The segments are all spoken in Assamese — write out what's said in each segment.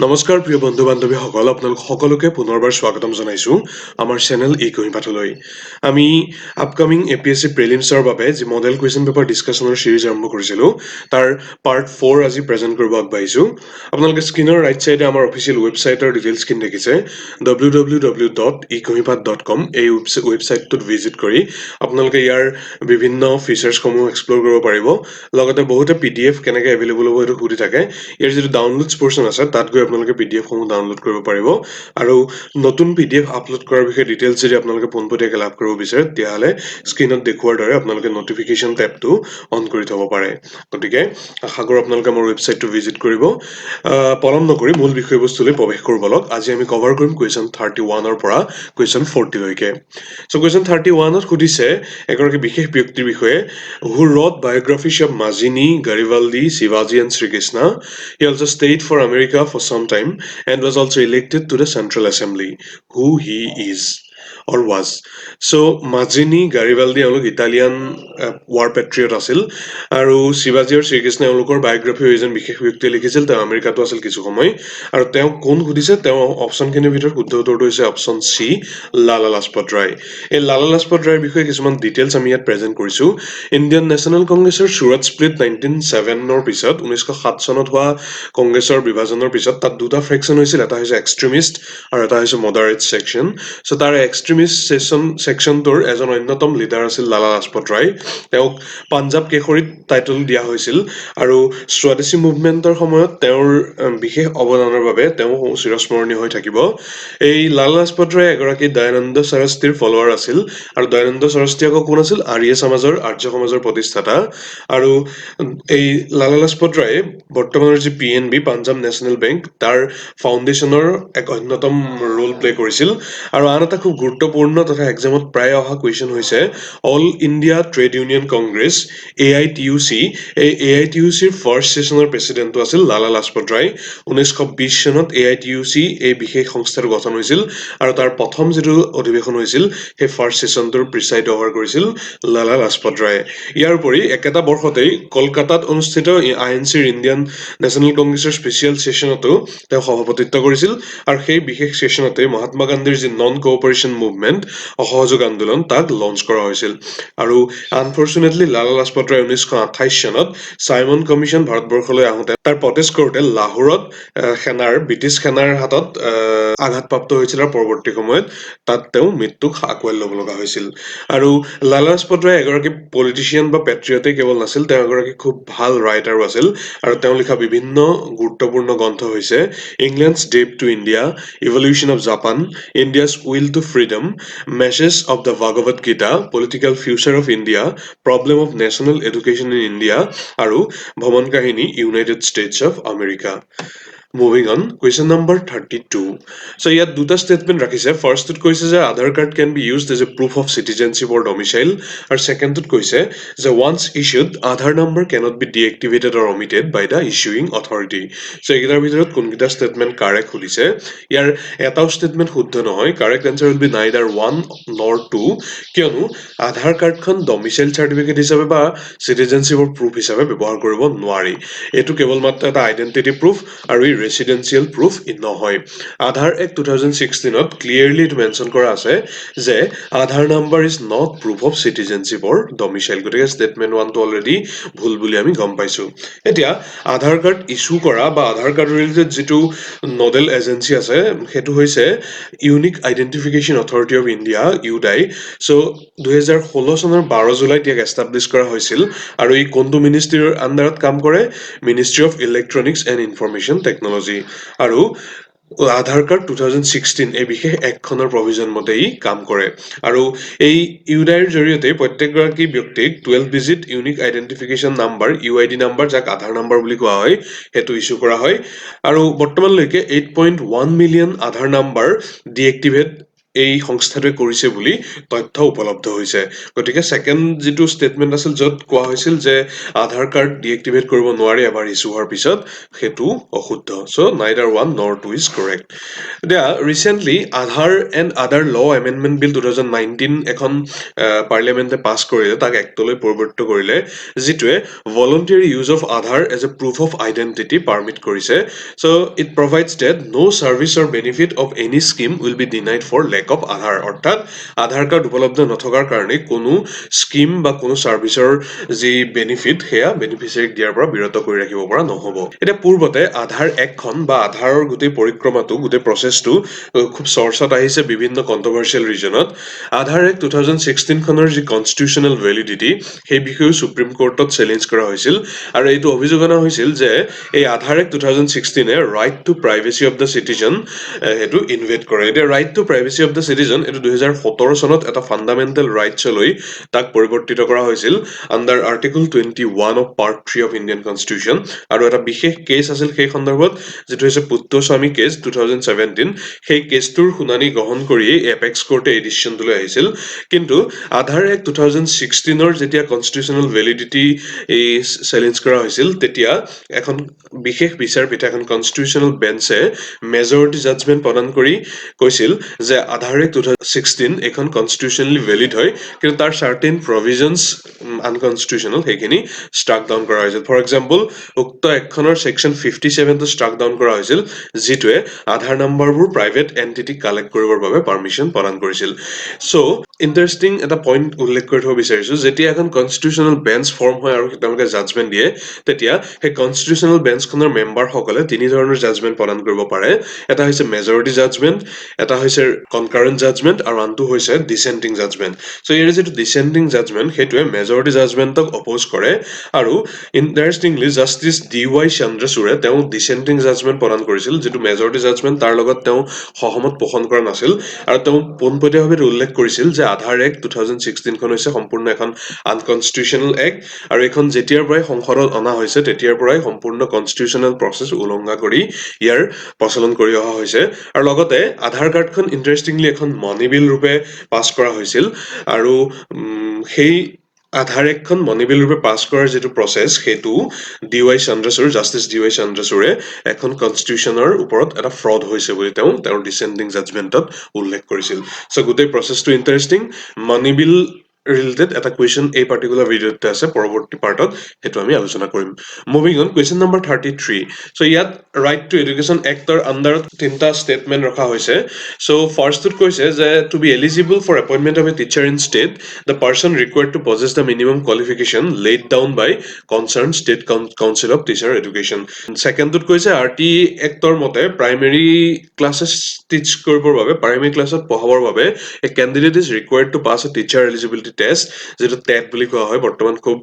নমস্কাৰ প্ৰিয় বন্ধু বান্ধৱীসকল, আপোনালোক সকলোকে পুনৰবাৰ স্বাগতম জনাইছোঁ আমাৰ চেনেল এই কুঁহিপাঠলৈ। আমি আপকামিং APSC প্ৰিলিমছৰ বাবে যি মডেল কুৱেশ্যন পেপাৰ ডিছকাশ্যনৰ চিৰিজ আৰম্ভ কৰিছিলোঁ তাৰ পাৰ্ট 4 আজি প্ৰেজেণ্ট কৰিব আগবাঢ়িছোঁ। আপোনালোকে স্ক্ৰীনৰ ৰাইট চাইডে আমাৰ অফিচিয়েল ৱেবছাইটৰ ডিটেইলছখিনি দেখিছে www.ekuhipat.com এই ৱেবছাইটটোত ভিজিট কৰি আপোনালোকে ইয়াৰ বিভিন্ন ফিচাৰ্ছসমূহ এক্সপ্ল'ৰ কৰিব পাৰিব। লগতে বহুতে PDF কেনেকৈ এভেইলেবল হ'ব সেইটো সুধি থাকে। ইয়াৰ যিটো ডাউনলোডছ পৰ্চন আছে তাত গৈ আপোনালোকে PDF সমূহ ডাউনলোড কৰিব পাৰিব আৰু নতুন PDF আপলোড কৰাৰ বিষয়ে ডিটেইলছ যদি আপোনালোকে পোনপটীয়াকৈ লাভ কৰিব বিচাৰে তেতিয়াহ'লে স্ক্ৰীনত দেখুওৱাৰ দৰে আপোনালোকে নটিফিকেশ্যন টেবটো অন কৰি থ'ব পাৰে। গতিকে আশা কৰোঁ আপোনালোকে আমাৰ ৱেবছাইটটো ভিজিট কৰিব। পলম নকৰি মূল বিষয়বস্তুলৈ প্ৰৱেশ কৰিব লওক। আজি আমি কভাৰ কৰিম কুৱেশ্যন 31ৰ পৰা কুৱেশ্যন 40লৈকে। চ' কুৱেশ্যন 31ত সুধিছে এগৰাকী বিশেষ ব্যক্তিৰ বিষয়ে who wrote biographies of Mazzini, Garibaldi, Shivaji and Sri Krishna. He also stayed for America for some time and was also elected to the Central Assembly. Who he is or was. So Mazzini, Garibaldi এওঁলোক ইটালিয়ান ৱাৰ পেট্ৰিয়ট আছিল আৰু শিৱাজী আৰু শ্ৰীকৃষ্ণ এওঁলোকৰ বায়োগ্ৰাফি এজন বিশেষ ব্যক্তিয়ে লিখিছিল। তেওঁ আমেৰিকাতো আছিল কিছু সময় আৰু তেওঁ কোন সুধিছে, তেওঁ অপশ্যনখিনিৰ ভিতৰত শুদ্ধ উত্তৰটো হৈছে অপশ্যন চি, লালা লাজপত ৰায়। এই লালা লাজপত ৰায়ৰ বিষয়ে কিছুমান ডিটেইলছ আমি ইয়াত প্ৰেজেণ্ট কৰিছোঁ। ইণ্ডিয়ান নেশ্যনেল কংগ্ৰেছৰ চুৰাট স্প্লিট 1907ৰ পিছত 1907 চনত হোৱা কংগ্ৰেছৰ বিভাজনৰ পিছত তাত দুটা ফ্ৰেকশ্যন হৈছিল, এটা হৈছে এক্সট্ৰিমিষ্ট আৰু এটা হৈছে মডাৰেট ছেকশ্যন। চ' তাৰ এক্সট্ৰিমিষ্ট ছেকশ্যনটোৰ এজন অন্যতম লিডাৰ আছিল লালা লাজপত ৰায়। তেওঁক পাঞ্জাৱ কেশৰীত টাইটল দিয়া হৈছিল আৰু স্বদেশী মুভমেণ্টৰ সময়ত তেওঁৰ বিশেষ অৱদানৰ বাবে তেওঁ চিৰস্মৰণীয় হৈ থাকিব। এই লালা লাজপত ৰায় এগৰাকী দয়ানন্দ সৰস্বতীৰ ফলোৱাৰ আছিল আৰু দয়ানন্দ সৰস্বতী আকৌ কোন আছিল? আৰ্য সমাজৰ প্ৰতিষ্ঠাতা। আৰু এই লালা লাজপত ৰায়ে বৰ্তমানৰ যি PNB পাঞ্জাৱ নেশ্যনেল বেংক তাৰ ফাউণ্ডেশ্যনৰ এক অন্যতম ৰোল প্লে কৰিছিল। আৰু আন এটা খুব গুৰুত্বপূৰ্ণ তথা এক্সামত প্ৰায় অহা কুৱেশ্যন হৈছে all India trade union Congress AITUC। এই AITUCৰ ফাৰ্ষ্ট ছেশ্যনৰ প্ৰেচিডেণ্টটো আছিল লালা লাজপত ৰায়। 1920 চনত AITUC এই বিশেষ সংস্থাটো গঠন হৈছিল আৰু তাৰ প্ৰথম যিটো অধিৱেশন হৈছিল সেই ফাৰ্ষ্ট ছেশ্যনটোৰ প্ৰিচাইড অভাৰ কৰিছিল লালা লাজপত ৰায়ে। ইয়াৰ উপৰি একেটা বৰ্ষতেই কলকাতাত অনুষ্ঠিত INCৰ ইণ্ডিয়ান নেশ্যনেল কংগ্ৰেছৰ স্পেচিয়েল ছেশ্যনতো তেওঁ সভাপতিত্ব কৰিছিল আৰু সেই বিশেষ ছেশ্যনতে মহাত্মা গান্ধীৰ যি নন কোঅপাৰেশ্যন মুভমেণ্ট অসহযোগ আন্দোলন তাক লঞ্চ কৰা হৈছিল। আৰু আনফৰ্চুনেটলি লালা লাজপত ৰায় 1928 চনত চাইমন কমিশ্যন ভাৰতবৰ্ষলৈ আহোঁতে তাৰ প্ৰটেষ্ট কৰোঁতে লাহোৰত ব্ৰিটিছ সেনাৰ হাতত আঘাতপ্ৰাপ্ত হৈছিল আৰু পৰৱৰ্তী সময়ত তাত তেওঁ মৃত্যুক আঁকোৱালি ল'ব লগা হৈছিল। আৰু লালা লাজপত ৰায় এগৰাকী পলিটিচিয়ান বা পেট্ৰিয়টেই কেৱল নাছিল, তেওঁ এগৰাকী খুব ভাল ৰাইটাৰো আছিল আৰু তেওঁ লিখা বিভিন্ন গুৰুত্বপূৰ্ণ গ্ৰন্থ হৈছে England's debt to India, evolution of Japan, India's will to freedom, message of the Bhagavad Gita, political future of India, problem of national education in India আৰু ভ্ৰমণ কাহিনী United States of America. Moving on, question number 32। So' ইয়াত দুটা ষ্টেটমেণ্ট ৰাখিছে। ফাৰ্ষ্টটোত কৈছে যে Aadhaar card can be used as a proof of citizenship or domicile আৰু ছেকেণ্ডটোত কৈছে যে once issued Aadhaar number cannot be deactivated or omitted by the issuing authority. So' এইকেইটাৰ ভিতৰত কোনকেইটা ষ্টেটমেণ্ট কাৰেক্ট সুধিছে। ইয়াৰ এটাও ষ্টেটমেণ্ট শুদ্ধ নহয়। Correct answer will be neither 1 nor 2, কিয়নো আধাৰ কাৰ্ডখন ডমিচাইল চাৰ্টিফিকেট হিচাপে বা চিটিজেনশ্বিপৰ প্ৰুফ হিচাপে ব্যৱহাৰ কৰিব নোৱাৰি। এইটো কেৱল মাত্ৰ এটা আইডেণ্টিটি প্ৰুফ আৰু ই ৰেচিডেঞ্চিয়েল প্ৰুফ নহয়। আধাৰ এক্ট 2016ত ক্লিয়াৰলি এইটো মেনশ্যন কৰা আছে যে Aadhaar number is not proof of citizenship or domicile. গতিকে ষ্টেটমেণ্ট 1টো অলৰেডি ভুল বুলি আমি গম পাইছোঁ। এতিয়া আধাৰ কাৰ্ড ইছ্যু কৰা বা আধাৰ কাৰ্ড ৰিলেটেড যিটো নডেল এজেঞ্চি আছে সেইটো হৈছে unique identification authority of India UDAI। চ' 2016 চনৰ 12 জুলাইত ইয়াক এষ্টাব্লিছ কৰা হৈছিল আৰু ই কোনটো মিনিষ্ট্ৰীৰ আণ্ডাৰত কাম কৰে? Ministry of electronics and information technology. আৰু আধাৰ কাৰ্ড 2016 এই বিশেষ এক্টখনৰ প্ৰভিজন মতে ই কাম কৰে। আৰু এই UDAIৰ জৰিয়তে প্ৰত্যেকগৰাকী ব্যক্তিক 12 digit unique identification number UID number যাক আধাৰ নাম্বাৰ বুলি কোৱা হয় সেইটো ইছ্যু কৰা হয়। আৰু বৰ্তমানলৈকে 8.1 মিলিয়ন আধাৰ নাম্বাৰ ডিএক্টিভেট এই সংস্থাটোৱে কৰিছে বুলি তথ্য উপলব্ধ হৈছে গতিকে সেকেন্ড যেটো স্টেটমেন্ট আছিল যত কোৱা হৈছিল যে আধাৰ কাৰ্ড ডিএক্টিভেট কৰিব নোৱাৰি এবাৰ ইস্যু হোৱাৰ পিছত হেতু অশুদ্ধ so neither one nor two is correct এতিয়া recently Aadhaar and other law amendment বিল 2019 এখন পাৰ্লিয়ামেন্টে পাছ কৰিলে তাক এক্টলৈ পৰিৱৰ্তিত কৰিলে যিটোৱে voluntary use of Aadhaar as a proof of identity permit কৰিছে so it provides that no service or benefit of any scheme will be denied for lack of Aadhaar অৰ্থাৎ আধাৰ কাৰ্ড উপলব্ধ নথকাৰ কাৰণে কোনো স্কিম বা কোনো সাৰ্ভিসৰ যি বেনিফিট হেয়া বেনিফিচিয়াৰীক দিয়াৰ পৰা বিৰত কৰি ৰাখিব পৰা নহব এটা পূৰ্বতে আধাৰ একখন বা আধাৰৰ গোটেই পৰিক্ৰমাটো গোটেই প্ৰসেসটো খুব চৰ্চাত আহিছে বিভিন্ন কন্ট্ৰভাৰ্চিয়েল ৰিজনত আধাৰ এক্ট 2016 খনৰ যি কনস্টিটিউচনেল ভ্যালিডিটি সেই বিষয়ে সুপ্ৰিম কোৰ্টত চ্যালেঞ্জ কৰা হৈছিল আৰু এইটো অভিযোগ অনা হৈছিল যে এই আধাৰ এক্ট 2016 এ right to privacy of the citizen হেতু ইনভেট কৰে এটা right to privacy of the citizen এটো 2017 চনত এটা ফান্ডামেন্টাল ৰাইটছ লৈ তাক পৰিৱৰ্তিত কৰা হৈছিল under article 21 of part 3 of Indian constitution আৰু এটা বিশেষ কেছ আছিল সেই সন্দৰ্ভত যেটো হৈছে পুত্তস্বামী কেছ 2017 সেই কেছটোৰ শুনানি গ্ৰহণ কৰি এপেক্স কোৰ্টে এই ডিসিশনটো লৈ আহিছিল কিন্তু আধাৰ এক্ট 2016 ৰ যেতিয়া কনস্টিটিউচনেল ভ্যালিডিটি এই চ্যালেঞ্জ কৰা হৈছিল তেতিয়া এখন বিশেষ বিচাৰপীঠ এখন কনস্টিটিউচনেল বেঞ্চে মেজৰিটি জাজমেন্ট প্ৰদান কৰি কৈছিল যে আধাৰ এক্ট 2016 এখন কনস্টিটিউচনেলি ভ্যালিড হয় কিন্তু তাৰ সাৰ্টেন প্ৰভিজনস আনকনস্টিটিউচনেল হেখিনি স্ট্ৰাক ডাউন কৰা হৈছিল ফৰ এক্সাম্পল উক্ত একখনৰ সেকশন 57 টো স্ট্ৰাক ডাউন কৰা হৈছিল যিটোৱে আধাৰ নম্বৰবোৰ প্ৰাইভেট এন্টিটি কালেক্ট কৰিবৰ বাবে পাৰমিশন প্ৰদান কৰিছিল সো ইন্টাৰেষ্টিং এটা পইণ্ট উল্লেখ কৰি থব বিচাৰিছো যেতিয়া এখন কনস্টিটিউচনেল বেঞ্চ ফৰ্ম হয় আৰু তেওঁলোকে জাজমেন্ট দিয়ে তেতিয়া সেই কনস্টিটিউচনেল বেঞ্চখনৰ মেম্বাৰ সকলে তিনি ধৰণৰ জাজমেন্ট প্ৰদান কৰিব পাৰে এটা হৈছে মেজৰিটি জাজমেন্ট এটা হৈছে কনকাৰেন্ট জাজমেন্ট আৰু আনটো হৈছে ডিসেন্টিং জাজমেন্ট সো ইয়াৰ যেটো ডিসেন্টিং জাজমেন্ট হেতুৱে মেজৰিটি জাজমেন্টক অপোজ কৰে আৰু ইন্টাৰেষ্টিংলি জাস্টিস DY চন্দ্ৰচূড়ে তেওঁ ডিসেন্টিং জাজমেন্ট প্ৰদান কৰিছিল যেটো মেজৰিটি জাজমেন্ট তাৰ লগত তেওঁ সহমত পোষণ কৰা নাছিল আৰু তেওঁ পোনপটীয়াভাৱে উল্লেখ কৰিছিল যে আধাৰ এক্ট 2016 খন হৈছে সম্পূৰ্ণ এখন আনকনস্টিটিউচনেল এক্ট আৰু এখন যেতিয়াৰ পৰাই সংসদত অনা হৈছে তেতিয়াৰ পৰাই সম্পূৰ্ণ কনস্টিটিউচনেল প্ৰসেস উলংঘা কৰি ইয়াৰ প্ৰচলন কৰি অহা হৈছে আৰু লগতে আধাৰ কাৰ্ডখন ইন্টাৰেষ্টিংলি এখন মনি বিল ৰূপে পাছ কৰা হৈছিল আৰু সেই আধাৰ এক্টখন মনি বিল ৰূপে পাছ কৰাৰ যেটো প্ৰসেস হেতু DY চন্দ্ৰচূড় জাস্টিস DY চন্দ্ৰচূড়ে এখন কনস্টিটিউচনৰ ওপৰত এটা ফ্ৰড হৈছে বুলি তেওঁৰ ডিসেন্টিং জাজমেন্টত উল্লেখ কৰিছিল সো গোটেই প্ৰসেসটো ইন্টাৰেষ্টিং মনি বিল related এটা question এই particular ভিডিওতে আছে পৰৱৰ্তী পাৰ্টত হেতু আমি আলোচনা কৰিম moving on question number 33 so ইয়াত right to education act ৰ আন্ডাৰত তিনটা স্টেটমেন্ট ৰখা হৈছে সো ফাৰ্ষ্টত কৈছে যে to be eligible for appointment of a teacher in state the person required to possess the minimum qualification laid down by concerned state council of teacher education সেকেন্ডত কৈছে RT act ৰ মতে প্ৰাইমেৰী ক্লাसेस টিচ কৰিবৰ বাবে প্ৰাইমেৰী ক্লাছত পঢ়াবৰ বাবে a candidate is required to pass a teacher eligibility test যেটো টেট বুলি কোৱা হয় বৰ্তমান খুব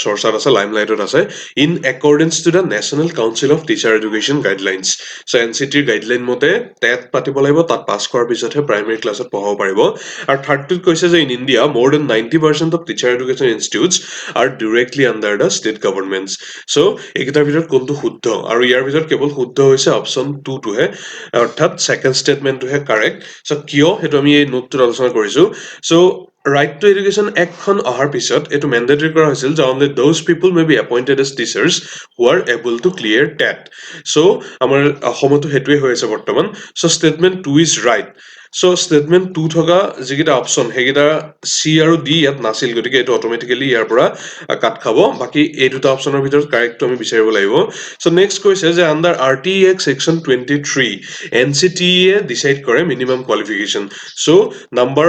চৰ্চাত আছে লাইমলাইটত আছে in accordance to the national council of teacher education guidelines so NCT guideline মতে টেট পাতিব লাগিব তাত পাস কৰাৰ পিছতহে প্ৰাইমেৰী ক্লাছত পঢ়াব পাৰিব আৰু থাৰ্ডটোত কৈছে যে in India more than 90% of teacher education institutes are directly under the state governments so এইকেইটাৰ ভিতৰত কোনটো শুদ্ধ আৰু ইয়াৰ ভিতৰত কেৱল শুদ্ধ হৈছে অপচন 2 টোহে অৰ্থাৎ সেকেন্ড স্টেটমেন্টটোহে কাৰেক্ট সো কিয় হেতু আমি এই নোটটোত আলোচনা কৰিছো so Right to Education Act খন অহাৰ পিছত এটো ম্যান্ডেটৰি কৰা হৈছিল যে only those people may be appointed as teachers who are able to clear TET so আমাৰ অসমতো হেতুৱে হৈ আছে বৰ্তমান so statement 2 is right so statement 2 থকা যিকিটা অপচন হেগিটা C আৰু D ইয়াত নাছিল গতিকে এটো অটোমেটিক্যালি ইয়াৰ পৰা কাট খাব বাকি এই দুটা অপচনৰ ভিতৰত কাৰেক্টটো আমি বিচাৰিব লাগিব so next কৈছে যে under RTE Act section 23 NCTE এ ডিসাইড কৰে মিনিমাম কোৱালিফিকেশন so number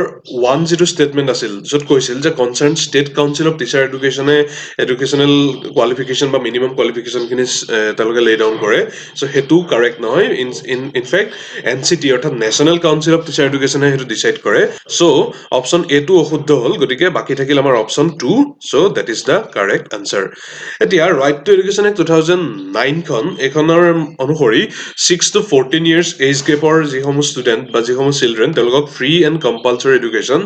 1 যেটো statement আছিল যত কৈছিল যে concerned state council of teacher educational qualification বা minimum qualification খিনি তালকে lay down কৰে so হেতু কাৰেক্ট নহয় in fact NCT অৰ্থাৎ national council of teacher education হেতু ডিসাইড কৰে so option A টো অশুদ্ধ হল গতিকে বাকি থাকিল আমাৰ option 2 so that is the correct answer এতিয়া right to education act 2009 খন এখনৰ অনুসৰি 6 to 14 years age gap or যিসমূহ student বা যিসমূহ children তেওঁলোকক free and compulsory education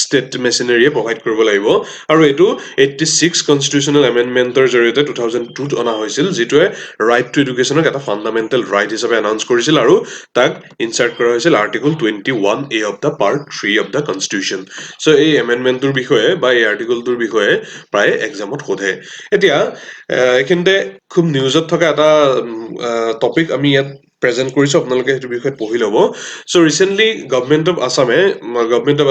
state machinery provide কৰিব লাগিব আৰু এটো 86 constitutional amendment ৰ জৰিয়তে 2002 ত অনা হৈছিল যিটোৱে right to education এটা fundamental right হিচাপে announce কৰিছিল আৰু তাক ইনসাৰ্ট কৰা হৈছিল article 31A of the Part 3 of the Constitution. So এই এমেণ্ডমেণ্টটোৰ বিষয়ে বা এই আৰ্টিকলটোৰ বিষয়ে প্ৰায় এক্সামত সোধে। এতিয়া এইখিনিতে খুব নিউজত থকা এটা টপিক আমি ইয়াত প্ৰেজেণ্ট কৰিছোঁ, আপোনালোকে সেইটো বিষয়ত পঢ়ি ল'ব। চ' ৰিচেণ্টলি গভমেণ্ট অফ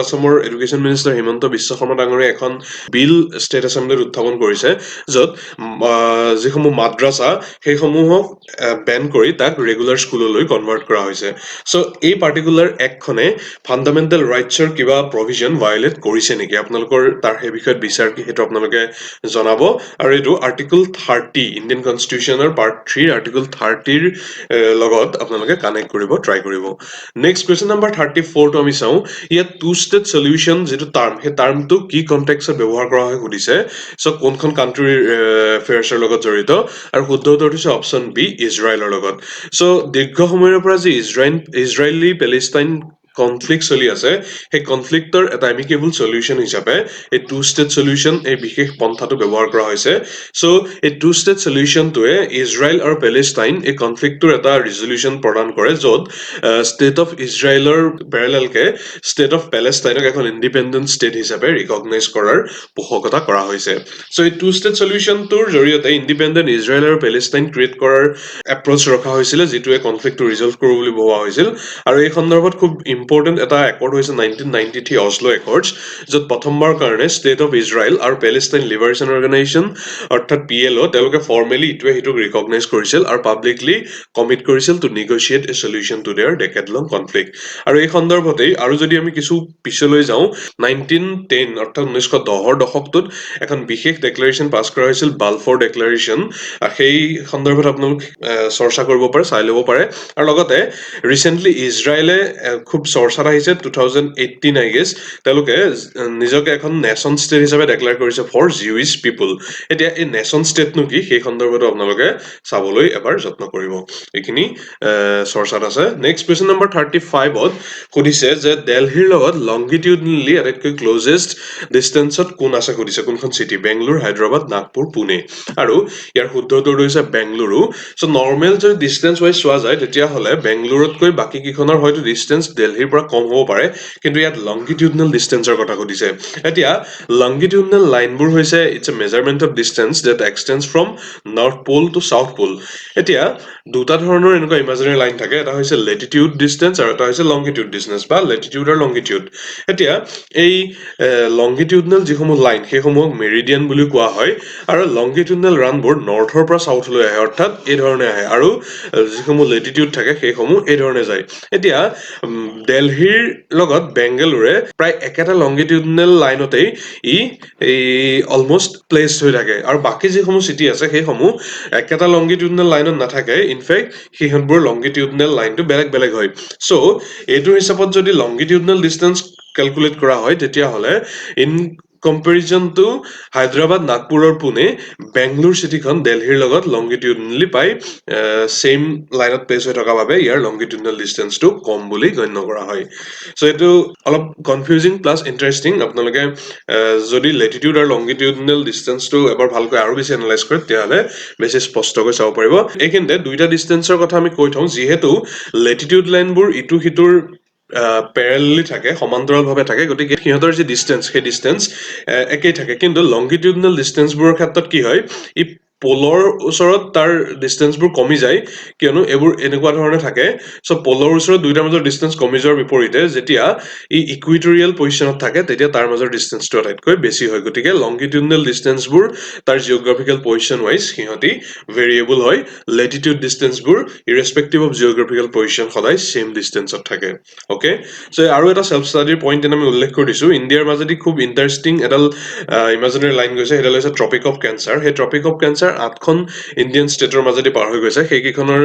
আছামৰ এডুকেশ্যন মিনিষ্টাৰ হিমন্ত বিশ্ব শৰ্মা ডাঙৰীয়াই এখন বিল ষ্টেট এছেম্বলিত উত্থাপন কৰিছে, য'ত যিসমূহ মাদ্ৰাছা সেইসমূহক বেন কৰি তাক ৰেগুলাৰ স্কুললৈ কনভাৰ্ট কৰা হৈছে। চ' এই পাৰ্টিকুলাৰ এক্টখনে ফাণ্ডামেণ্টেল ৰাইটছৰ কিবা প্ৰভিজন ভায়লেট কৰিছে নেকি? আপোনালোকৰ তাৰ সেই বিষয়ত বিচাৰ কি সেইটো আপোনালোকে জনাব। আৰু এইটো আৰ্টিকল 30 ইণ্ডিয়ান কনষ্টিটিউশ্যনৰ পাৰ্ট 3 আৰ্টিকল 30ৰ লগত আপোনালোকে কানেক্ট কৰিব ট্ৰাই কৰিব। নেক্সট কুৱেশ্যন নম্বৰ 34টো আমি চাওঁ। ইয়াত টু ষ্টেট সলিউশ্যন যিটো টাৰ্ম, সেই টাৰ্মটো কি কনটেক্সত ব্যৱহাৰ কৰা হয় সুধিছে। চ' কোনখন কাণ্ট্ৰিৰ এফেয়াৰ্ছৰ লগত জড়িত, আৰু শুদ্ধ উত্তৰটো হৈছে অপশ্যন বি, ইজৰাইলৰ লগত। চ' দীৰ্ঘ সময়ৰ পৰা যি ইজৰাইলী পেলেষ্টাইন কনফ্লিক্ট চলি আছে, সেই কনফ্লিক্টৰ এটা এমিকেবল সলিউশ্যন হিচাপে এই টু ষ্টেট সলিউশ্যন এই বিশেষ পন্থাটো ব্যৱহাৰ কৰা হৈছে। চ' এই টু ষ্টেট সলিউশ্যনটোৱে ইজৰাইল আৰু পেলেষ্টাইন এই কনফ্লিক্টটোৰ এটা ৰিজলিউশ্যন প্ৰদান কৰে, য'ত ষ্টেট অফ ইজৰাইলৰ পেৰেলেলকে ষ্টেট অফ পেলেষ্টাইনক এখন ইণ্ডিপেণ্ডেণ্ট ষ্টেট হিচাপে ৰিকগনাইজ কৰাৰ পোষকতা কৰা হৈছে। চ' এই টু ষ্টেট সলিউশ্যনটোৰ জৰিয়তে ইণ্ডিপেণ্ডেণ্ট ইজৰাইল আৰু পেলেষ্টাইন ক্ৰিয়েট কৰাৰ এপ্ৰচ ৰখা হৈছিলে, যিটোৱে কনফ্লিক্টটো ৰিজল্ভ কৰোঁ বুলি ভবা হৈছিল। আৰু এই সন্দৰ্ভত খুব ইম্পৰ্টেণ্ট এটা একৰ্ড হৈছে 1993 অছলো একৰ্ডছ, য'ত প্ৰথমবাৰৰ কাৰণে ষ্টেট অফ ইজৰাইল আৰু পেলেষ্টাইন লিবাৰেশ্যন অৰ্গেনাইজেশ্যন অৰ্থাৎ PLO তেওঁলোকে ফৰ্মেলি ইটোৱে সিটোক ৰিকগনাইজ কৰিছিল আৰু পাব্লিকলি কমিট কৰিছিল to negotiate a solution to their decade long conflict. আৰু এই সন্দৰ্ভতেই আৰু যদি আমি কিছু পিছলৈ যাওঁ, 1910 অৰ্থাৎ 1910ৰ দশকটোত এখন বিশেষ ডেক্লাৰেশ্যন পাছ কৰা হৈছিল, বালফৰ ডেক্লাৰেশ্যন। সেই সন্দৰ্ভত আপোনালোক চৰ্চা কৰিব পাৰে, চাই ল'ব পাৰে। আৰু লগতে ৰিচেণ্টলি ইজৰাইলে খুব চৰ্চাত আহিছে 2018 আই গেছ, তেওঁলোকে নিজকে এখন নেশ্যন ষ্টেট হিচাপে ডেক্লেয়াৰ কৰিছে ফৰ জিউইছ পিপুল। এতিয়া এই নেশ্যন ষ্টেটনো কি, সেই সন্দৰ্ভতো আপোনালোকে চাবলৈ এবাৰ যত্ন কৰিব। এইখিনি চৰ্চাত আছে। নেক্সট কুৱেশ্যন নম্বৰ 35ত সুধিছে যে দিল্লীৰ লগত লংগিটিউডনেলি আটাইতকৈ ক্লজেষ্ট ডিষ্টেঞ্চত কোন আছে সুধিছে, কোনখন চিটি, বেংগলোৰ, হায়দৰাবাদ, নাগপুৰ, পুনে। আৰু ইয়াৰ শুদ্ধ উত্তৰটো হৈছে বেংগলুৰু। চ' নৰ্মেল যদি ডিষ্টেঞ্চ ৱাইজ চোৱা যায়, তেতিয়াহ'লে বেংগলুৰুতকৈ বাকী কেইখনৰ হয়তো ডিষ্টেঞ্চ দিল্লীৰ পৰা কম হ'ব পাৰে, কিন্তু ইয়াত লংগিটিউডনেল ডিষ্টেঞ্চৰ কথা সুধিছে। এতিয়া লংগিটিউডনেল লাইনবোৰ হৈছে it's a measurement of distance that extends from north pole to south pole. এতিয়া দুটা ধৰণৰ এনেকুৱা ইমাজিনেৰী লাইন থাকে, এটা হৈছে লেটিটিউড ডিষ্টেঞ্চ আৰু এটা হৈছে লংগিটিউড ডিষ্টেঞ্চ বা লেটিটিউড আৰু লংগিটিউড। এতিয়া এই লংগিটিউডনেল যিসমূহ লাইন সেইসমূহক মেৰিডিয়ান বুলি কোৱা হয়, আৰু লংগিটিউডনেল ৰানবোৰ নৰ্থৰ পৰা চাউথলৈ আহে, অৰ্থাৎ এই ধৰণে আহে, আৰু যিসমূহ লেটিটিউড থাকে সেইসমূহ এই ধৰণে যায়। এতিয়া দিল্লীৰ লগত বেংগালুৰুৱে প্ৰায় একেটা লংগিটিউডনেল লাইনতেই এই অলমষ্ট প্লেচ হৈ থাকে, আৰু বাকী যিসমূহ চিটি আছে সেইসমূহ একেটা লংগিটিউডনেল লাইনত নাথাকে। ইনফেক্ট সিহঁতবোৰ লংগিটিউডনেল লাইনটো বেলেগ বেলেগ হয়। চ' এইটোৰ হিচাপত যদি লংগিটিউডনেল ডিষ্টেঞ্চ কেলকুলেট কৰা হয়, তেতিয়াহ'লে in comparison to Hyderabad, Nagpur আৰু পুনে, বেংগলোৰ চিটিখন দিল্লীৰ লগত লংগিটিউডনেলি প্ৰায় ছেইম লাইনত প্লেচ হৈ থকাৰ বাবে ইয়াৰ লংগিটিউডনেল ডিষ্টেঞ্চটো কম বুলি গণ্য কৰা হয়। চ' এইটো অলপ কনফিউজিং প্লাছ ইণ্টাৰেষ্টিং। আপোনালোকে যদি লেটিটিউড আৰু লংগিটিউডনেল ডিষ্টেঞ্চটো এবাৰ ভালকৈ আৰু বেছি এনালাইজ কৰে, তেতিয়াহ'লে বেছি স্পষ্টকৈ চাব পাৰিব। এইখিনিতে দুইটা ডিষ্টেঞ্চৰ কথা আমি কৈ থওঁ, যিহেতু লেটিটিউড লাইনবোৰ ইটো সিটোৰ পেৰেলেলি থাকে, সমান্তৰালভাৱে থাকে, গতিকে সিহঁতৰ যি ডিষ্টেঞ্চ সেই ডিষ্টেঞ্চ একেই থাকে। কিন্তু লংগিটিউডনেল ডিষ্টেঞ্চবোৰৰ ক্ষেত্ৰত কি হয়, ই পলৰ ওচৰত তাৰ ডিষ্টেঞ্চবোৰ কমি যায়, কিয়নো এইবোৰ এনেকুৱা ধৰণে থাকে। চ' পলৰ ওচৰত দুইটাৰ মাজৰ ডিষ্টেঞ্চ কমি যোৱাৰ বিপৰীতে যেতিয়া ই ইকুইটৰিয়েল পজিশ্যনত থাকে, তেতিয়া তাৰ মাজৰ ডিষ্টেঞ্চটো আটাইতকৈ বেছি হয়। গতিকে লংগিটিউডনেল ডিষ্টেঞ্চবোৰ তাৰ জিঅ'গ্ৰাফিকেল পজিশ্যন ৱাইজ সিহঁতি ভেৰিয়েবল হয়। লেটিটিউড ডিষ্টেঞ্চবোৰ ইৰেছপেক্টিভ অফ জিঅ'গ্ৰাফিকেল পজিশ্যন সদায় ছেইম ডিষ্টেঞ্চত থাকে। অ'কে, চ' আৰু এটা চেল্ফ ষ্টাডিৰ পইণ্ট আমি উল্লেখ কৰি দিছোঁ। ইণ্ডিয়াৰ মাজেদি খুব ইণ্টাৰেষ্টিং এডাল ইমাজিনেৰী লাইন গৈছে, সেইডাল হৈছে ট্ৰপিক অফ কেঞ্চাৰ। সেই ট্ৰপিক অফ কেঞ্চাৰ 8খন ইণ্ডিয়ান ষ্টেটৰ মাজেদি পাৰ হৈ গৈছে। সেইকেইখনৰ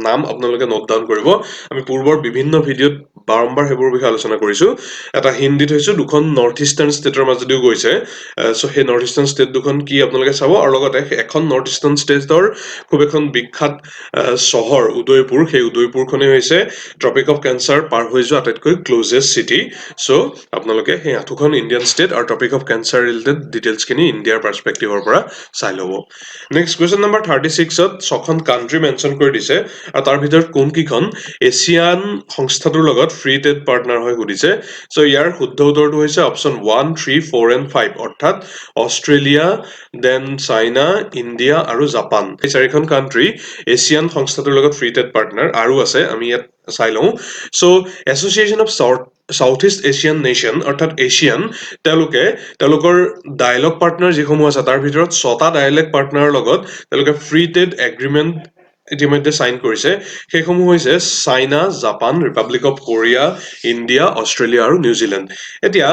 নাম আপোনালোকে নোট ডাউন কৰিব। আমি পূৰ্বৰ বিভিন্ন ভিডিঅ'ত বাৰম্বাৰ সেইবোৰৰ বিষয়ে আলোচনা কৰিছোঁ। এটা হিন্দীত হৈছোঁ, দুখন নৰ্থ ইষ্টাৰ্ণ ষ্টেটৰ মাজেদিও গৈছে। চ' সেই নৰ্থ ইষ্টাৰ্ণ ষ্টেট দুখন কি আপোনালোকে চাব, আৰু লগতে এখন নৰ্থ ইষ্টাৰ্ণ ষ্টেটৰ খুব এখন বিখ্যাত চহৰ উদয়পুৰ, সেই উদয়পুৰখনেই হৈছে ট্ৰপিক অফ কেঞ্চাৰ পাৰ হৈ যোৱা আটাইতকৈ ক্লজেষ্ট চিটি। চ' আপোনালোকে সেই 8খন ইণ্ডিয়ান ষ্টেট আৰু ট্ৰপিক অফ কেঞ্চাৰ ৰিলেটেড ডিটেইলছখিনি ইণ্ডিয়াৰ পাৰ্চপেক্টিভৰ পৰা চাই ল'ব। নেক্সট কুৱেশ্যন নম্বৰ 36ত 6খন কাণ্ট্ৰি মেনশ্যন কৰি দিছে, আৰু তাৰ ভিতৰত কোনকেইখন এছিয়ান সংস্থাটোৰ লগত ফ্ৰী ট্ৰেড পাৰ্টনাৰ হয় সুধিছে সো ইয়াৰ শুদ্ধ উত্তৰটো হৈছে অপচন 1 3 4 and 5 অৰ্থাৎ অষ্ট্ৰেলিয়া দেন চাইনা ইণ্ডিয়া আৰু জাপান এই চাৰিখন কান্ট্ৰি এছিয়ান সংস্থাটোৰ লগত ফ্ৰী ট্ৰেড পাৰ্টনাৰ আৰু আছে আমি ইয়াত চাই লওঁ so association of south east Asian nation অৰ্থাৎ এছিয়ান তেওঁলোকৰ ডায়লগ পাৰ্টনাৰ যিসমূহ আছে তাৰ ভিতৰত 6টা ডায়লগ পাৰ্টনাৰৰ লগত তেওঁলোকে ফ্ৰী ট্ৰেড এগ্ৰিমেণ্ট ইতিমধ্যে সাইন কৰিছে সেইসমূহ হৈছে China Japan Republic of Korea India Australia আৰু নিউজিলেণ্ড এতিয়া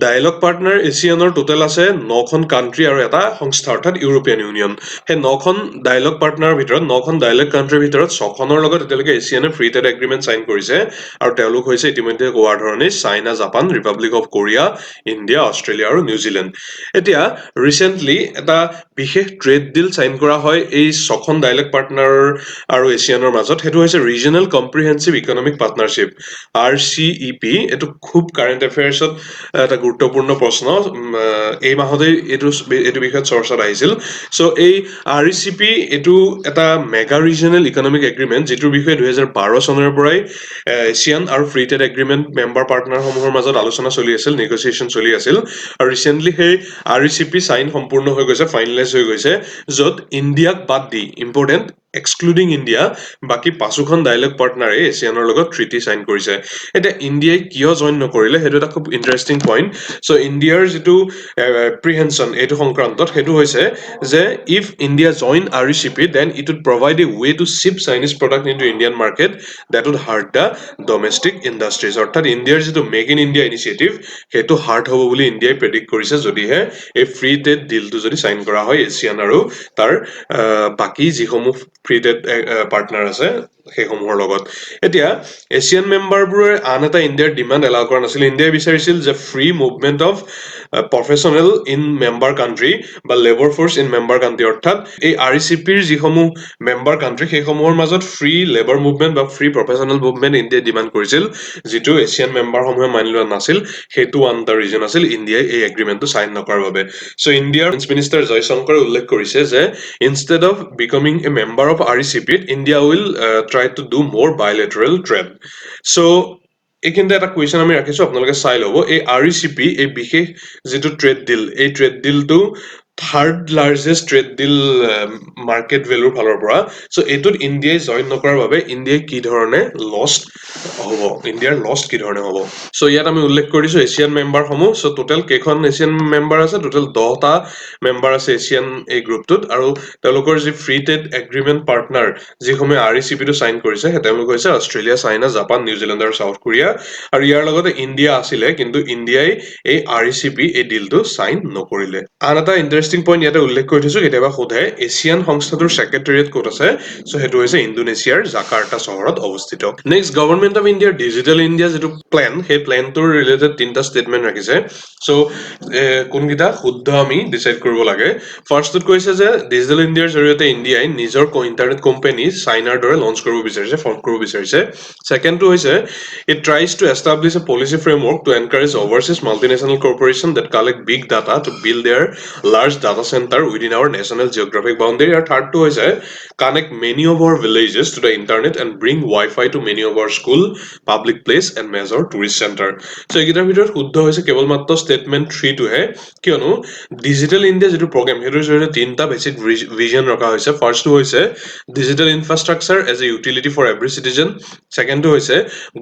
ডায়লগ পাৰ্টনাৰ এছিয়ানৰ টোটেল আছে 9খন কান্ট্ৰি আৰু এটা সংস্থা অৰ্থাৎ ইউৰোপিয়ান ইউনিয়ন সেই 9খন ডায়লগ পাৰ্টনাৰৰ ভিতৰত 9খন ডায়লগ কান্ট্ৰিৰ ভিতৰত 6খনৰ লগত এতিয়ালৈকে এছিয়ানে ফ্ৰী ট্ৰেড এগ্ৰিমেণ্ট সাইন কৰিছে আৰু তেওঁলোক হৈছে ইতিমধ্যে কোৱাৰ ধৰণে China Japan Republic of Korea India Australia আৰু নিউজিলেণ্ড এতিয়া ৰিসেন্টলি এটা বিশেষ ট্ৰেড ডিল সাইন কৰা হয় এই 6খন ডায়লগ পাৰ্টনাৰ আৰু এছিয়ানৰ মাজত হেতু হৈছে ৰিজনাল কম্প্ৰিহেনসিভ ইকনমিক পাৰ্টনাৰশ্বিপ RCEP এটো খুব কাৰেন্ট এফেয়াৰ্সত এটা গুৰুত্বপূৰ্ণ প্ৰশ্ন এই মাহতে এটো বিষয়ত চৰ্চাত আহিছিল সো এই RCEP এটো এটা মেগা ৰিজনাল ইকনমিক এগ্ৰিমেণ্ট যেটোৰ বিষয়ে 2012 চনৰ পৰাই এছিয়ান আৰু ফ্ৰী ট্ৰেড এগ্ৰিমেণ্ট মেম্বাৰ পাৰ্টনাৰসমূহৰ মাজত আলোচনা চলি আছিল নেগোচিয়েচন চলি আছিল আৰু ৰিসেন্টলি সেই RCEP সাইন সম্পূৰ্ণ হৈ গৈছে ফাইনালাইজ হৈ গৈছে য'ত ইণ্ডিয়াক বাদ দি ইম্পৰ্টেন্ট এক্সক্লুডিং ইণ্ডিয়া বাকি 5খন ডায়লগ পাৰ্টনাৰে এছিয়ানৰ লগত ট্ৰিটি সাইন কৰিছে এটা ইণ্ডিয়াই কিয় জয়েন নকৰিলে হেতু এটা খুব ইন্টাৰেষ্টিং পইণ্ট সো ইণ্ডিয়াৰ যেটো প্ৰিহেনশন এটো সংক্ৰান্তত হেতু হৈছে যে if India join RCEP then it would provide a way to ship Chinese product into Indian market that would hurt the domestic industries অৰ্থাৎ ইণ্ডিয়াৰ যেটো মেক ইন ইণ্ডিয়া ইনিচিয়েটিভ হেতু হাৰ্ট হ'ব বুলি ইণ্ডিয়াই প্ৰেডিক্ট কৰিছে যদিহে এই ফ্ৰী ট্ৰেড ডিলটো যদি সাইন কৰা হয় এছিয়ান আৰু তাৰ বাকি যিসমূহ ফ্ৰী ট্ৰেড পাৰ্টনাৰ আছে সেইসমূহৰ লগত এতিয়া এছিয়ান মেম্বাৰবোৰে আন এটা ইণ্ডিয়াৰ ডিমান্ড এলাউ কৰা নাছিল ইণ্ডিয়াই বিচাৰিছিল যে free movement of professional in member country বা labour force in member country অৰ্থাৎ এই RCEPৰ যিসমূহ মেম্বাৰ কান্ট্ৰি সেইসমূহৰ মাজত ফ্ৰী লেবৰ মুভমেন্ট বা ফ্ৰী প্ৰফেশনেল মুভমেন্ট ইণ্ডিয়াই ডিমান্ড কৰিছিল যেটো এছিয়ান মেম্বাৰসমূহে মানি লোৱা নাছিল হেতু ওয়ান দা ৰিজন আছিল ইণ্ডিয়াই এই এগ্ৰিমেণ্টটো সাইন নকৰাৰ বাবে সো ইণ্ডিয়াৰ মিনিষ্টাৰ জয়শংকৰে উল্লেখ কৰিছে যে instead of becoming a member of RCEP India will try to do more bilateral trade so এইখিনিতে এটা কুৱেশ্যন আমি ৰাখিছো আপোনালোকে চাই ল'ব এই RCEP এই বিশেষ যেটো ট্ৰেড ডিল এই ট্ৰেড ডিলটো থাৰ্ড লাৰ্জেষ্ট ট্ৰেড ডিল মাৰ্কেট ভ্যালুৰ ফালৰ পৰা সো এটোত ইণ্ডিয়াই জয়েন নকৰাৰ বাবে ইণ্ডিয়াই কি ধৰণে লষ্ট হ'ব ইণ্ডিয়াৰ লষ্ট কি ধৰণে হ'ব সো ইয়াত আমি উল্লেখ কৰিছো এছিয়ান মেম্বাৰ সমূহ সো টোটেল কেখন এছিয়ান মেম্বাৰ আছে টোটেল 10টা মেম্বাৰ আছে এছিয়ান এই গ্ৰুপটোত আৰু তেওঁলোকৰ যি ফ্ৰী ট্ৰেড এগ্ৰিমেণ্ট পাৰ্টনাৰ যিসমূহে RCEP টো সাইন কৰিছে তেওঁলোক হৈছে অষ্ট্ৰেলিয়া চাইনা জাপান নিউজিলেণ্ড আৰু সাউথ কোৰিয়া আৰু ইয়াৰ লগতে ইণ্ডিয়া আছিল কিন্তু ইণ্ডিয়াই এই RCEP এই ডিলটো সাইন নকৰিলে আন এটা ইন্টাৰেষ্টিং পইণ্ট ইয়াতে উল্লেখ কৰি থৈছো কেতিয়াবা সোধে এছিয়ান সংস্থাটোৰ সেক্ৰেটাৰিয়েট ক'ত আছে সো হেতু হৈছে ইণ্ডোনেছিয়াৰ জাকাৰ্টা চহৰত অৱস্থিত নেক্সট গভৰ্ণমেণ্ট অফ ইণ্ডিয়াৰ ডিজিটেল ইণ্ডিয়া যেটো প্ল্যান সেই প্ল্যানটোৰ ৰিলেটেড তিনটা ষ্টেটমেন্ট ৰাখিছে সো কোনকিটা শুদ্ধ আমি ডিসাইড কৰিব লাগে ফাৰ্ষ্টত কৈছে যে ডিজিটেল ইণ্ডিয়াৰ জৰিয়তে ইণ্ডিয়াই নিজৰ ইন্টাৰনেট কোম্পানী চাইনাৰ দৰে লঞ্চ কৰিব বিচাৰিছে ফৰ্ম কৰিব বিচাৰিছে সেকেন্ডটো হৈছে it tries to establish a policy framework to encourage overseas multinational corporations that collect big data to build their large data center within our national geographic boundary আৰু থাৰ্ডটো হৈছে connect many of our villages to the internet and bring Wi-Fi to many of our school public place and major tourist center so এইকেইটাৰ ভিতৰত শুদ্ধ হৈছে কেৱল মাত্ৰ ষ্টেটমেন্ট 3 টো হে কিয়নো ডিজিটেল ইণ্ডিয়া যেটো প্ৰগ্ৰাম হেতৰ জৰিয়তে তিনটা বেসিক ভিজন ৰখা হৈছে ফাৰ্ষ্টটো হৈছে digital infrastructure as a utility for every citizen সেকেন্ডটো হৈছে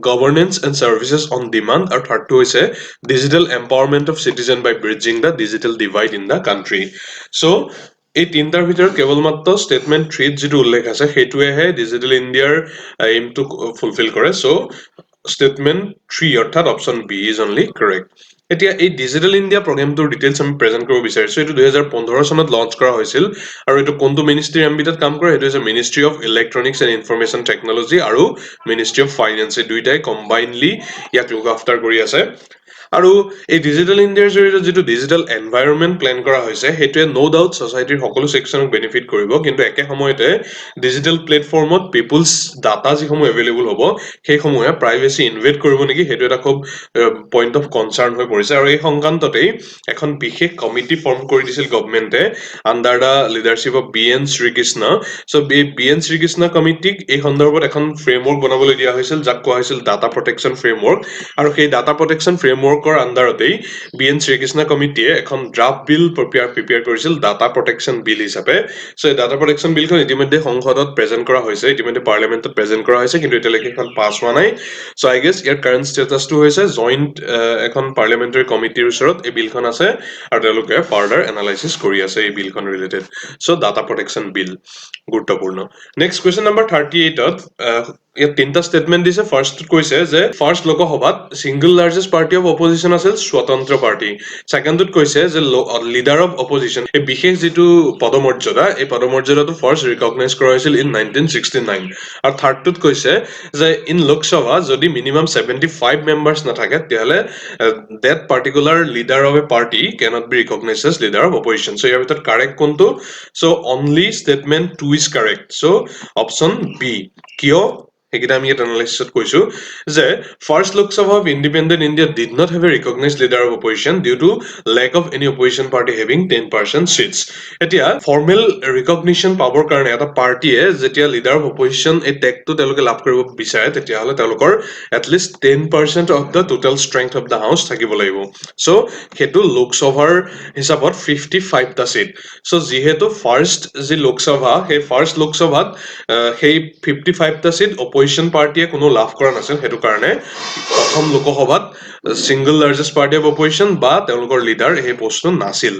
governance and services on demand আৰু থাৰ্ডটো হৈছে digital empowerment of citizen by bridging the digital divide in the country so এই তিনটাৰ ভিতৰত কেৱল মাত্ৰ ষ্টেটমেন্ট 3 যেটো উল্লেখ আছে হেতুৱেহে ডিজিটেল ইণ্ডিয়াৰ এইমটো ফুলফিল কৰে সো ষ্টেটমেন্ট 3 অৰ্থাৎ option B is only correct এতিয়া এই ডিজিটেল ইণ্ডিয়া প্ৰগ্ৰামটোৰ ডিটেইলছ আমি প্ৰেজেন্ট কৰিব বিচাৰিছো এটো 2015 চনত লঞ্চ কৰা হৈছিল আৰু এটো কোনটো মিনিষ্ট্ৰি এমবিটত কাম কৰে এটো হৈছে ministry of electronics and information technology আৰু মিনিষ্ট্ৰি অফ ফাইনেন্স এই দুইটাই কম্বাইনলি ইয়াক লুক আফটাৰ কৰি আছে আৰু এই ডিজিটেল ইণ্ডিয়াৰ জৰিয়তে যিটো ডিজিটেল এনভাইৰনমেণ্ট প্লেন কৰা হৈছে সেইটোৱে ন' ডাউট ছ'চাইটিৰ সকলো ছেকশ্যনক বেনিফিট কৰিব কিন্তু একে সময়তে ডিজিটেল প্লেটফৰ্মত পিপুলছ ডাটা যিসমূহ এভেইলেবল হ'ব সেইসমূহে প্ৰাইভেচি ইনভেড কৰিব নেকি সেইটো এটা খুব পইণ্ট অফ কনচাৰ্ণ হৈ পৰিছে আৰু এই সংক্ৰান্ততেই এখন বিশেষ কমিটি ফৰ্ম কৰি দিছিল গভমেণ্টে under the leadership of B N Srikrishna so' B N Srikrishna কমিটিক এই সন্দৰ্ভত এখন ফ্ৰেমৱৰ্ক বনাবলৈ দিয়া হৈছিল যাক কোৱা হৈছিল ডাটা প্ৰটেকশ্যন ফ্ৰেমৱৰ্ক আৰু সেই ডাটা প্ৰটেকশ্যন ফ্ৰেমৱৰ্কৰ আণ্ডাৰতেই বি এন শ্ৰীকৃষ্ণ কমিটিয়ে এখন ড্ৰাফ্ট বিল প্ৰিপেয়াৰ কৰিছিল ডাটা প্ৰটেকশ্যন বিল হিচাপে চ' এই ডাটা প্ৰটেকশ্যন বিলখন ইতিমধ্যে সংসদত প্ৰেজেণ্ট কৰা হৈছে ইতিমধ্যে পাৰ্লিয়ামেণ্টত প্ৰেজেণ্ট কৰা হৈছে কিন্তু এতিয়ালৈকে এখন পাছ হোৱা নাই চ' আই গেছ ইয়াৰ কাৰেণ্ট ষ্টেটাছটো হৈছে জইণ্ট এখন পাৰ্লিয়ামেণ্টাৰী কমিটিৰ ওচৰত এই বিলখন আছে আৰু তেওঁলোকে ফাৰ্ডাৰ এনালাইচিছ কৰি আছে এই বিলখন ৰিলেটেড চ' ডাটা প্ৰটেকশ্যন বিল গুৰুত্বপূৰ্ণ নেক্সট কুৱেশ্যন নম্বৰ 38ত ইয়াত তিনিটা ষ্টেটমেণ্ট দিছে ফাৰ্ষ্টত কৈছে যে ফাৰ্ষ্ট লোকসভাত single largest party of opposition আছিল স্বতন্ত্ৰ পাৰ্টি ছেকেণ্ডত কৈছে যে লিডাৰ অফ অপজিশ্যন এই বিশেষ যিটো পদমৰ্যাদা এই পদমৰ্যাদাটো ফাৰ্ষ্ট ৰিকগনাইজ কৰা হৈছিল ইন 1969 আৰু থাৰ্ডটোত কৈছে যে ইন লোকসভা যদি মিনিমাম 75 মেম্বাৰ্ছ নাথাকে তেতিয়াহ'লে that particular leader of a party cannot be recognized as leader of opposition. So ইয়াৰ ভিতৰত correct কোনটো? So only statement 2 is correct. So option B. কিয়? সেইকেইটা আমি ইয়াত এনালাইচিছত কৈছো যে first Lok Sabha of independent India did not have a recognise leader of opposition due to lack of any opposition party having 10% seats এতিয়া ফৰ্মেল ৰিকগনিশ্যন পাবৰ কাৰণে এটা পাৰ্টিয়ে যেতিয়া লিডাৰ অফ অপজিশ্যন এই টেগটো তেওঁলোকে লাভ কৰিব বিচাৰে তেতিয়াহ'লে তেওঁলোকৰ at least 10% of the total strength of the house থাকিব লাগিব চ' সেইটো লোকসভাৰ হিচাপত 55টা চিট চ' যিহেতু ফাৰ্ষ্ট যি লোকসভা সেই ফাৰ্ষ্ট লোকসভাত সেই 55টা চিট অপজিশ্যন পাৰ্টিয়ে কোনো লাভ কৰা নাছিল সেইটো কাৰণে প্ৰথম লোকসভাত single largest party of opposition বা তেওঁলোকৰ লিডাৰ সেই পষ্টটো নাছিল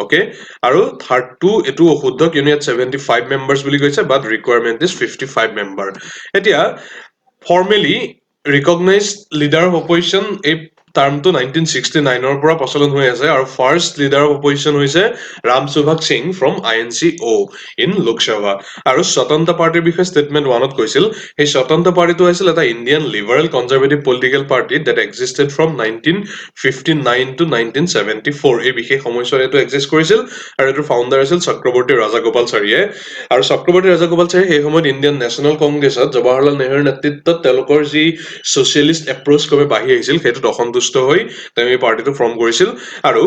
অ'কে আৰু থাৰ্ডটো এইটো অশুদ্ধ কিয়নো ইয়াত 75 মেম্বাৰ্ছ বুলি কৈছে বাট ৰিকুৱাৰমেণ্ট ইজ 55 মেম্বাৰ এতিয়া formally recognised leader of opposition এই টাৰ্মটো 1969ৰ পৰা প্ৰচলন হৈ আছে আৰু ফাৰ্ষ্ট লিডাৰ অফ অপজিশ্যন হৈছে Ram Subhash Singh from INCO in Lok Sabha আৰু স্বতন্ত্ৰ পাৰ্টিৰ বিষয়ে ষ্টেটমেণ্ট 1ত কৈছিল সেই স্বতন্ত্ৰ পাৰ্টিটো আছিল এটা Indian liberal conservative political party that existed from 1959 to 1974 এই বিশেষ সময়ছোৱাত এইটো এক্সিষ্ট কৰিছিল আৰু এইটোৰ ফাউণ্ডাৰ আছিল চক্ৰৱৰ্তী ৰাজাগোপালচাৰীয়ে আৰু চক্ৰৱৰ্তী ৰাজাগোপালচাৰী সেই সময়ত ইণ্ডিয়ান নেশ্যনেল কংগ্ৰেছত জৱাহৰলাল নেহৰুৰ নেতৃত্বত তেওঁলোকৰ যি ছ'চিয়েলিষ্ট এপ্ৰ'চ ক্ৰমে বাঢ়ি আহিছিল সেইটোত অসন্তুষ্ট হৈ তেওঁ এই পাৰ্টিটো ফৰ্ম কৰিছিল আৰু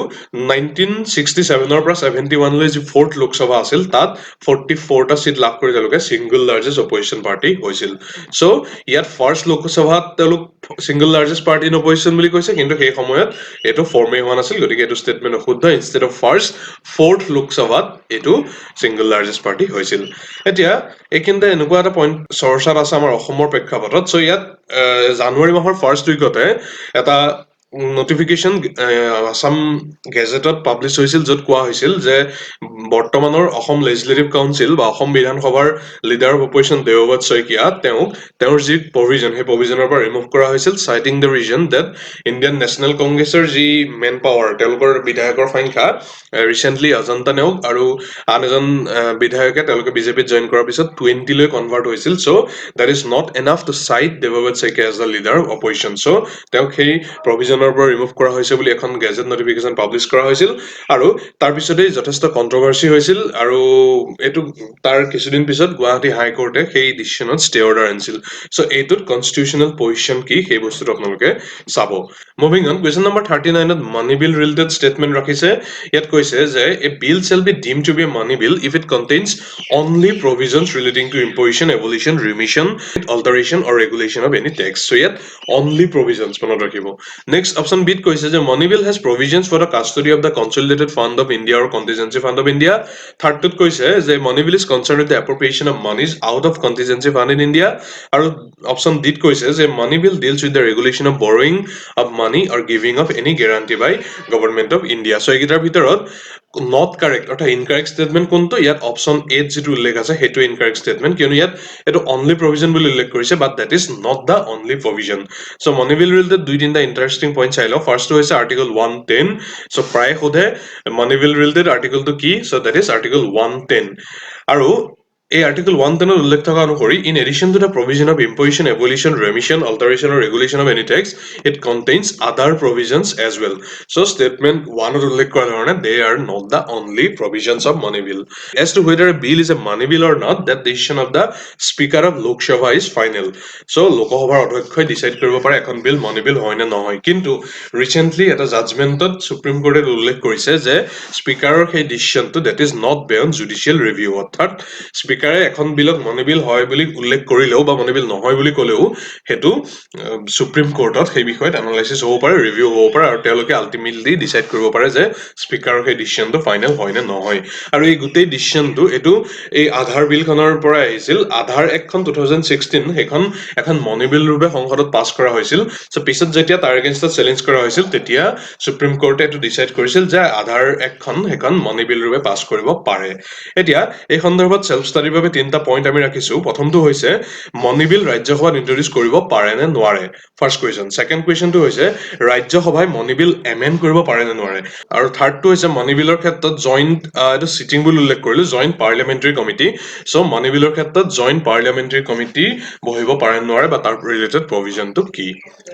1967ৰ পৰা 71লৈ যি ফ'ৰ্থ লোকসভা আছিল তাত 44টা চিট লাভ কৰি তেওঁলোকে ছিংগল লাৰ্জেষ্ট অপজিশ্যন পাৰ্টি হৈছিল চ' ইয়াত ফাৰ্ষ্ট লোকসভাত তেওঁলোক single largest party in opposition বুলি কৈছে কিন্তু সেই সময়ত এইটো ফৰ্মেই হোৱা নাছিল গতিকে এইটো ষ্টেটমেণ্ট অশুদ্ধ ইনষ্টেড অফ ফাৰ্ষ্ট ফ'ৰ্থ লোকসভাত এইটো ছিংগল লাৰ্জেষ্ট পাৰ্টি হৈছিল এতিয়া এইখিনিতে এনেকুৱা এটা পইণ্ট চৰ্চাত আছে আমাৰ অসমৰ প্ৰেক্ষাপটত চ' ইয়াত জানুৱাৰী মাহৰ ফাৰ্ষ্ট উইকতে এটা নটিফিকেশ্যন আছাম গেজেটত পাব্লিছ হৈছিল য'ত কোৱা হৈছিল যে বৰ্তমানৰ অসম লেজিসলেটিভ কাউন্সিল বা অসম বিধানসভাৰ leader of opposition Debabrata Saikia তেওঁৰ যি প্ৰভিজন সেই প্ৰভিজনৰ পৰা ৰিমুভ কৰা হৈছিল citing the reason that Indian national কংগ্ৰেছৰ যি মেন পাৱাৰ তেওঁলোকৰ বিধায়কৰ সংখ্যা ৰিচেণ্টলি অজন্তা নেওগ আৰু আন এজন বিধায়কে তেওঁলোকে বিজেপিত জইন কৰাৰ পিছত 20লৈ কনভাৰ্ট হৈছিল so' that is not enough to cite Debabrata Saikia as the leader of opposition so' তেওঁক সেই প্ৰভিজনৰ পৰা ৰিমুভ কৰা হৈছে বুলি এখন গেজেট নটিফিকেশ্যন পাব্লিছ কৰা হৈছিল আৰু তাৰপিছতেই যথেষ্ট কণ্ট্ৰভাৰ্চি হৈছিল আৰু এইটো তাৰ কিছুদিন পিছত গুৱাহাটী হাইকোৰ্টে সেই ডিচিশ্যনত ষ্টে অৰ্ডাৰ আনিছিল চ' এইটোত কনষ্টিটিউচনেল পজিশ্যন কি সেই বস্তুটো আপোনালোকে চাব মুভিং অন কুৱেশ্যন নম্বৰ 39ত মানি বিল ৰিলেটেড ষ্টেটমেণ্ট ৰাখিছে ইয়াত কৈছে যে a bill shall be deemed to be a money bill if it contains only provisions relating to imposition abolition remission alteration or regulation of any tax so yet only provisions মনত ৰাখিব next option b কৈছে যে money bill has provisions for the custody of the consolidated fund of India or contingency fund of India third টোত কৈছে যে money bill is concerned with the appropriation of monies out of contingency fund in India আৰু option d কৈছে যে money bill deals with the regulation of borrowing of money or giving of any guarantee by government of India so এইকেইটাৰ ভিতৰত not correct অৰ্থাৎ incorrect statement কোনটো ইয়াত option a যেটো উল্লেখ আছে হেতু incorrect statement কিয়নো ইয়াত এটো only provision বুলি উল্লেখ কৰিছে but that is not the only provision so money bill related দুই তিনটা interesting point চাই লও first হৈছে article 110 so প্ৰায় সোধে money bill related article টো কি so that is article 110 আৰু এই আৰ্টিকল 110 ত উল্লেখ থকা অনুসৰি in addition to the provision of imposition abolition remission alteration or regulation of any tax it contains other provisions as well so' statement 1 ত উল্লেখ কৰা ধৰণে they are not the only provisions of money bill as to whether a bill is a money bill or not that decision of the speaker of Lok Sabha is final so' লোকসভাৰ অধ্যক্ষই ডিচাইড কৰিব পাৰে এখন বিল মানি বিল হয় নে নহয় কিন্তু ৰিচেণ্টলি এটা জাজমেণ্টত সুপ্ৰিম কোৰ্টে উল্লেখ কৰিছে যে স্পীকাৰৰ সেই ডিচিশ্যনটো that is not beyond judicial review অৰ্থাৎ স্পীকাৰে এখন বিলক মনি বিল হয় বুলি উল্লেখ কৰিলেও বা মনি বিল নহয় বুলি ক'লেও হেতু সুপ্ৰিম কোৰ্টত সেই বিষয়ত এনালাইসিস হ'ব পাৰে ৰিভিউ হ'ব পাৰে আৰু তেওঁলোকে আল্টিমেটলি ডিসাইড কৰিব পাৰে যে স্পীকাৰৰ সেই ডিসিশনটো ফাইনেল হয় নে নহয় আৰু এই গোটেই ডিসিশনটো এটো এই আধাৰ বিলখনৰ পৰা আহিছিল আধাৰ একখন 2016 হেখন এখন মনি বিল ৰূপে সংসদত পাছ কৰা হৈছিল সো পিছত যেতিয়া তাৰ এগেইনষ্টত চ্যালেঞ্জ কৰা হৈছিল তেতিয়া সুপ্ৰিম কোৰ্টে এটো ডিসাইড কৰিছিল যে আধাৰ একখন হেখন মনি বিল ৰূপে পাছ কৰিব পাৰে এতিয়া এই সন্দৰ্ভত সেলফ ষ্টাডিৰ বাবে তিনটা পইণ্ট আমি ৰাখিছো প্ৰথমটো হৈছে মনি বিল ৰাজ্যসভাত ইন্ট্ৰোডিউস কৰিব পাৰে নে নোৱাৰে ফাৰ্স্ট কোৱেশ্চন সেকেন্ড কোৱেশ্চনটো হৈছে ৰাজ্যসভাই মনি বিল এমেন্ড কৰিব পাৰে নে নোৱাৰে আৰু থাৰ্ডটো হৈছে মনি বিলৰ ক্ষেত্ৰত জয়েন্ট এটো সিটিং বুলি উল্লেখ কৰিলো জয়েন্ট পাৰ্লিয়ামেন্টাৰী কমিটি সো মনি বিলৰ ক্ষেত্ৰত জয়েন্ট পাৰ্লিয়ামেন্টাৰী কমিটি বহিব পাৰে নে নোৱাৰে বা তাৰ ৰিলেটেড প্ৰভিজনটো কি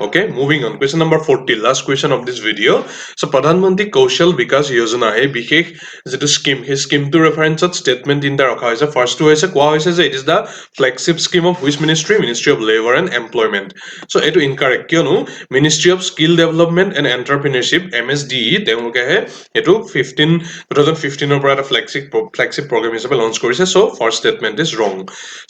okay moving on question number 40 last question of this video so প্ৰধানমন্ত্ৰী কৌশল বিকাশ যোজনা এই বিশেষ যেটো স্কিম সেই স্কিমটো ৰেফাৰেন্সত স্টেটমেন্ট তিনটা ৰখা হৈছে ফাৰ্স্টটো হৈছে কোৱা হৈছে যে it is the flagship scheme of which ministry of labour and employment so এটো ইনকাৰেক্ট কিয়নো ministry of skill development and entrepreneurship MSDE তেওঁলোকেহে এটো 2015 ৰ পৰা এটা ফ্লেগশিপ প্ৰগ্ৰাম হিচাপে লঞ্চ কৰিছে so first statement is wrong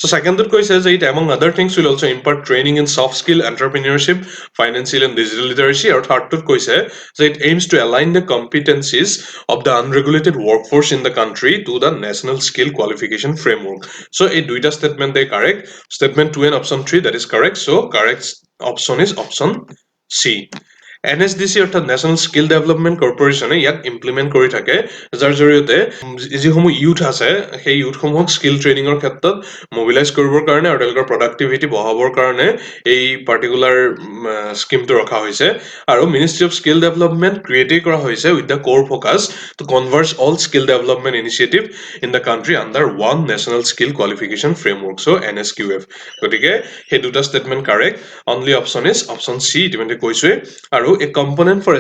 so সেকেন্ডত কৈছে যে it among other things will also impart training in soft skill entrepreneurship financial and digital literacy আৰু থাৰ্ডটোত কৈছে যে it aims two align the competencies of the unregulated workforce in the country to the national skill qualification framework. So, a duita statement they correct. Statement 2 and option 3 that is correct. So, correct option is option C. NSDC অৰ্থাৎ নেশ্যনেল স্কিল ডেভেলপমেন্ট কৰ্পোৰেচনে ইয়াক ইমপ্লিমেন্ট কৰি থাকে যাৰ জৰিয়তে যিসমূহ ইউথ আছে সেই ইউথসমূহক স্কিল ট্ৰেইনিঙৰ ক্ষেত্ৰত মোবিলাইজ কৰিবৰ কাৰণে আৰু তেওঁলোকৰ প্ৰডাক্টিভিটি বঢ়াবৰ কাৰণে এই পাৰ্টিকুলাৰ স্কিমটো ৰখা হৈছে আৰু ministry of skill development created কৰা হৈছে with the core focus to converge all skill development initiative in the country under one national skill qualification framework so' NSQF গতিকে সেই দুটা statement correct only option is option C ইতিমধ্যে কৈছোৱে আৰু a component for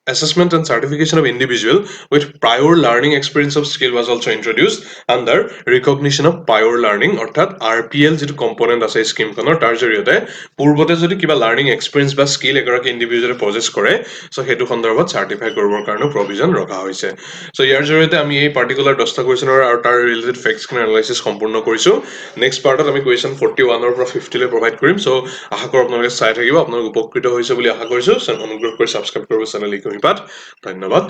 assessment and certification of individual with prior learning experience of skill was also introduced under recognition of prior learning অৰ্থাৎ RPL যেটো কম্পোনেন্ট আছে স্কিমখনৰ তাৰ জৰিয়তে পূৰ্বতে যদি কিবা লাৰ্নিং এক্সপেৰিয়েন্স বা স্কিল এগৰাকী ইন্ডিভিজুৱেলে পজেছ কৰে সো হেতু সন্দৰ্ভত সাৰ্টিফাই কৰিবৰ কাৰণে প্ৰভিজন ৰখা হৈছে সো ইয়াৰ জৰিয়তে আমি এই পাৰ্টিকুলাৰ 10টা কোৱেশ্চনৰ আৰু তাৰ ৰিলেটেড ফেক্টছৰ এনালাইসিস সম্পূৰ্ণ কৰিছো নেক্সট পাৰ্টত আমি কোৱেশ্চন 41 ৰ পৰা 50 লৈ প্ৰভাইড কৰিম সো আশা কৰো আপোনালোকে চাই থাকিব আপোনালোক উপকৃত হৈছে বুলি আশা কৰিছো অনুগ্ৰহ কৰি সাবস্ক্ৰাইব কৰিব চেনেল ইকোনিপাত ধন্যবাদ